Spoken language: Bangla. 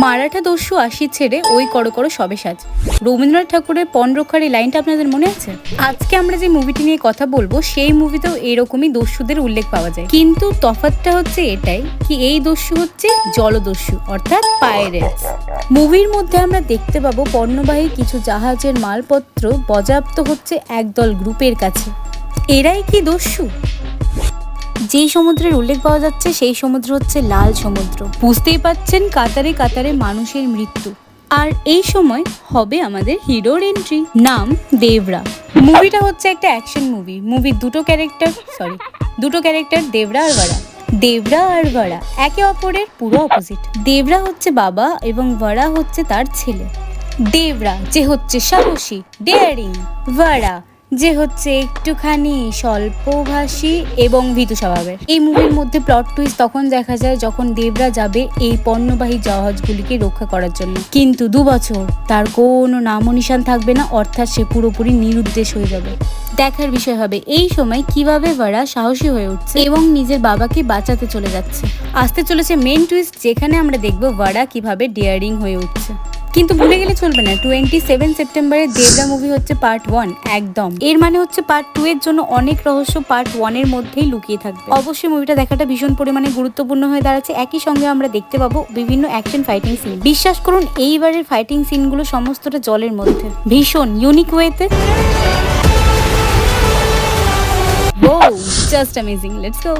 মারাঠা দস্যু আসি ছেড়ে ওই করো করো সবে সাজ। রবীন্দ্রনাথ ঠাকুরের পণ রক্ষার এই লাইনটা আপনাদের মনে আছে? আজকে আমরা যে মুভিটি নিয়ে কথা বলবো সেই মুভিতেও এরকমই দস্যুদের উল্লেখ পাওয়া যায়, কিন্তু তফাৎটা হচ্ছে এটাই কি এই দস্যু হচ্ছে জলদস্যু অর্থাৎ পাইরেটস। মুভির মধ্যে আমরা দেখতে পাবো পণ্যবাহী কিছু জাহাজের মালপত্র বাজেয়াপ্ত হচ্ছে একদল গ্রুপের কাছে। এরাই কি দস্যু? যেই সমুদ্রের উল্লেখ পাওয়া যাচ্ছে সেই সমুদ্র হচ্ছে লাল সমুদ্র। বুঝতেই পাচ্ছেন কাতারে কাতারে মানুষের মৃত্যু। আর এই সময় হবে আমাদের হিরোর এন্ট্রি, নাম দেবরা। মুভিটা হচ্ছে একটা অ্যাকশন মুভির দুটো ক্যারেক্টার দেবরা আর ভাড়া। দেবরা আর ভাড়া একে অপরের পুরো অপোজিট। দেবরা হচ্ছে বাবা এবং ভাড়া হচ্ছে তার ছেলে। দেবরা যে হচ্ছে সাহসী ডেয়ারিং, ভাড়া যে হচ্ছে একটুখানি স্বল্পভাষী এবং ভীতু স্বভাবের। এই মুভির মধ্যে প্লট টুইস্ট তখন দেখা যায় যখন দেবরা যাবে এই পণ্যবাহী জাহাজগুলিকে রক্ষা করার জন্য, কিন্তু 2 বছর তার কোনো নামও নিশান থাকবে না, অর্থাৎ সে পুরোপুরি নিরুদ্দেশ হয়ে যাবে। দেখার বিষয় হবে এই সময় কিভাবে ভাড়া সাহসী হয়ে উঠছে এবং নিজের বাবাকে বাঁচাতে চলে যাচ্ছে। আসতে চলেছে মেন টুইস্ট, যেখানে আমরা দেখব ভাড়া কিভাবে ডেয়ারিং হয়ে উঠছে। কিন্তু ভুলে গেলে চলবে না, 27 সেপ্টেম্বরে দেবরা মুভি হচ্ছে পার্ট 1 একদম। এর মানে হচ্ছে পার্ট 2 এর জন্য অনেক রহস্য পার্ট 1 এর মধ্যেই লুকিয়ে থাকবে। অবশ্যই মুভিটা দেখাটা ভীষণ পরিমাণে গুরুত্বপূর্ণ হয়ে দাঁড়াচ্ছে। একই সঙ্গে আমরা দেখতে পাবো বিভিন্ন অ্যাকশন ফাইটিং সিন। বিশ্বাস করুন এইবারের ফাইটিং সিনগুলো সমস্তটা জলের মধ্যে, ভীষণ ইউনিক ওয়েতে। Wow, just amazing. Let's go.